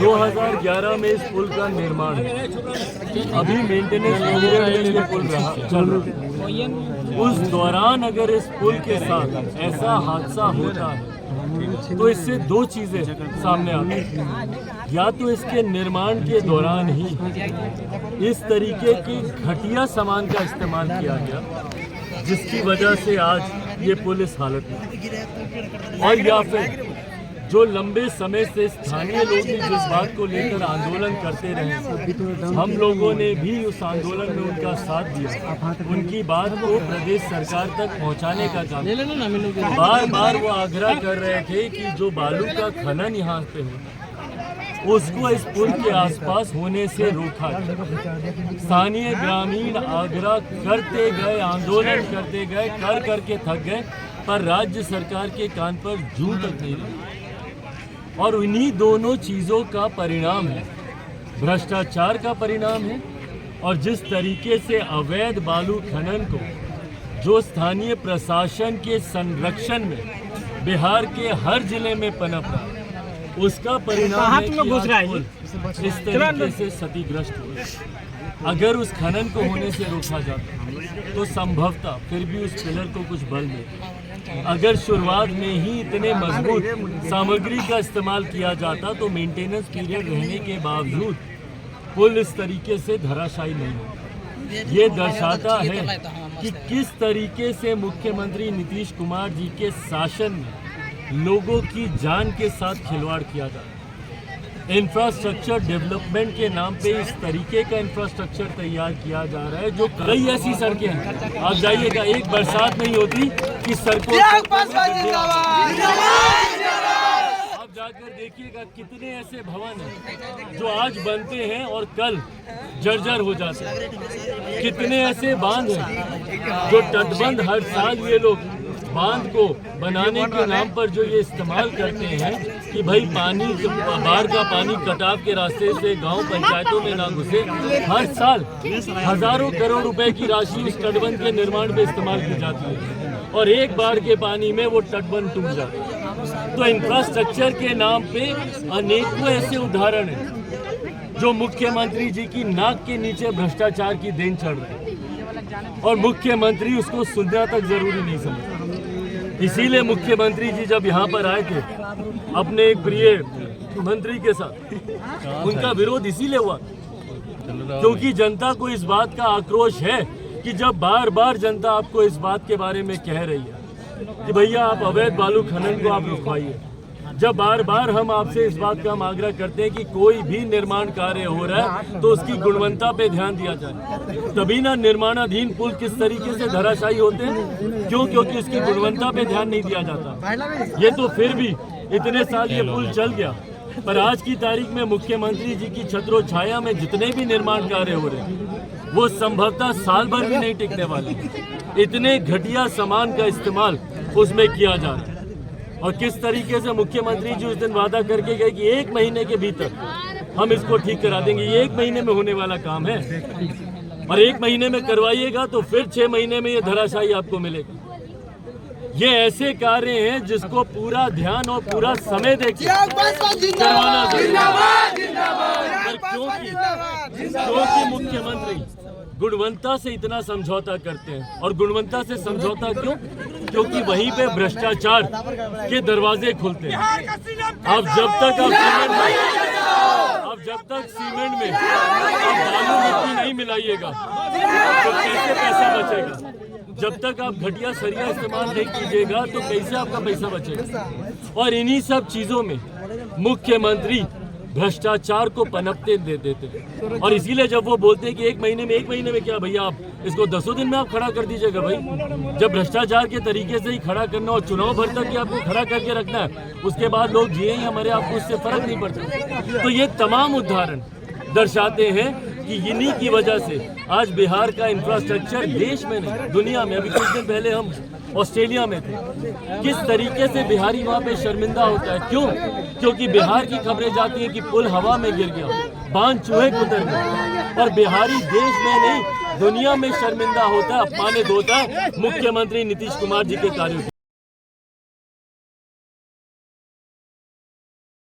2011 में इस पुल का निर्माण है। अभी मेंटेनेंस पीरियड में ये पुल चल रहा है। उस दौरान अगर इस पुल के साथ ऐसा हादसा होता है तो इससे दो चीजें सामने आती हैं। या तो इसके निर्माण के दौरान ही इस तरीके की घटिया सामान का इस्तेमाल किया गया जिसकी वजह से आज ये पुल इस हालत में, और या फिर जो लंबे समय से स्थानीय लोग भी जिस बात को लेकर आंदोलन करते रहे, हम लोगों ने भी उस आंदोलन में उनका साथ दिया, उनकी बात को प्रदेश सरकार तक पहुंचाने का काम। बार बार वो आग्रह कर रहे थे कि जो बालू का खनन यहाँ पे हो उसको इस पुल के आसपास होने से रोका जाए। स्थानीय ग्रामीण आग्रह करते गए, आंदोलन करते गए, कर करके थक गए, पर राज्य सरकार के कान पर जूं तक नहीं रही। और इन्हीं दोनों चीज़ों का परिणाम है, भ्रष्टाचार का परिणाम है, और जिस तरीके से अवैध बालू खनन को जो स्थानीय प्रशासन के संरक्षण में बिहार के हर जिले में पनप रहा है, उसका परिणाम है कि इस तरीके से क्षतिग्रस्त हुए। अगर उस खनन को होने से रोका जाता तो संभवतः फिर भी उस पिलर को कुछ बल मिलता। अगर शुरुआत में ही इतने मजबूत सामग्री का इस्तेमाल किया जाता तो मेंटेनेंस पीरियड रहने के बावजूद पुल इस तरीके से धराशायी नहीं होता। ये दर्शाता है कि किस तरीके से मुख्यमंत्री नीतीश कुमार जी के शासन में लोगों की जान के साथ खिलवाड़ किया जा रहा है। इंफ्रास्ट्रक्चर डेवलपमेंट के नाम पे इस तरीके का इंफ्रास्ट्रक्चर तैयार किया जा रहा है जो कई ऐसी सड़कें हैं, आप जाइएगा, एक बरसात नहीं होती कि सड़कों आप जाकर देखिएगा कितने ऐसे भवन हैं जो आज बनते हैं और कल जर्जर हो जाते हैं। कितने ऐसे बांध हैं जो तटबंध हर साल ये लोग बांध को बनाने के नाम पर जो ये इस्तेमाल करते हैं कि भाई पानी, बाढ़ का पानी कटाव के रास्ते से गांव पंचायतों में ना घुसे, हर साल हजारों करोड़ रुपए की राशि उस तटबंध के निर्माण में इस्तेमाल की जाती है और एक बाढ़ के पानी में वो तटबंध टूट जाता है। तो इंफ्रास्ट्रक्चर के नाम पे अनेकों ऐसे उदाहरण हैं जो मुख्यमंत्री जी की नाक के नीचे भ्रष्टाचार की देन चढ़ रहे हैं और मुख्यमंत्री उसको सुनना तक जरूरी नहीं समझता। इसीलिए मुख्यमंत्री जी जब यहाँ पर आए थे अपने एक प्रिय मंत्री के साथ, उनका विरोध इसीलिए हुआ क्योंकि जनता को इस बात का आक्रोश है कि जब बार बार जनता आपको इस बात के बारे में कह रही है कि भैया आप अवैध बालू खनन को आप रुकवाइए, जब बार बार हम आपसे इस बात का हम आग्रह करते हैं कि कोई भी निर्माण कार्य हो रहा है तो उसकी गुणवत्ता पे ध्यान दिया जाए, तभी ना निर्माणाधीन पुल किस तरीके से धराशायी होते हैं। क्यों? क्योंकि उसकी गुणवत्ता पे ध्यान नहीं दिया जाता। ये तो फिर भी इतने साल ये पुल चल गया, पर आज की तारीख में मुख्यमंत्री जी की छत्रो छाया में जितने भी निर्माण कार्य हो रहे हैं वो संभवतः साल भर भी नहीं टिकने वाले। इतने घटिया सामान का इस्तेमाल उसमें किया जा रहा है। और किस तरीके से मुख्यमंत्री जी उस दिन वादा करके गए कि 1 महीने के भीतर हम इसको ठीक करा देंगे। ये 1 महीने में होने वाला काम है और 1 महीने में करवाइएगा तो फिर 6 महीने में ये धराशायी आपको मिलेगी। ये ऐसे कार्य हैं जिसको पूरा ध्यान और पूरा समय देके करवाना जरूरी है। क्योंकि मुख्यमंत्री गुणवत्ता से इतना समझौता करते हैं और गुणवत्ता से समझौता क्यों? क्योंकि वहीं पे भ्रष्टाचार के दरवाजे खुलते हैं। अब जब तक सीमेंट में आप बालू मिट्टी नहीं मिलाइएगा तो कैसे पैसा बचेगा? जब तक आप घटिया सरिया इस्तेमाल नहीं कीजिएगा तो कैसे आपका पैसा बचेगा? और इन्हीं सब चीजों में मुख्यमंत्री भ्रष्टाचार को पनपते दे देते हैं। और इसीलिए जब वो बोलते हैं कि 1 महीने में क्या भैया आप इसको 10 दिन में आप खड़ा कर दीजिएगा। भाई जब भ्रष्टाचार के तरीके से ही खड़ा करना और चुनाव भर तक ही आपको खड़ा करके रखना है, उसके बाद लोग जिए ही हमारे, आपको उससे फर्क नहीं पड़ता। तो ये तमाम उदाहरण दर्शाते हैं कि इन्हीं की वजह से आज बिहार का इंफ्रास्ट्रक्चर देश में नहीं दुनिया में, अभी कुछ दिन पहले हम ऑस्ट्रेलिया में थे, किस तरीके से बिहारी वहाँ पे शर्मिंदा होता है। क्यों? क्योंकि बिहार की खबरें जाती हैं कि पुल हवा में गिर गया, बांध चूहे कुतर गए, और बिहारी देश में नहीं दुनिया में शर्मिंदा होता है, अपमानित होता है मुख्यमंत्री नीतीश कुमार जी के कार्यों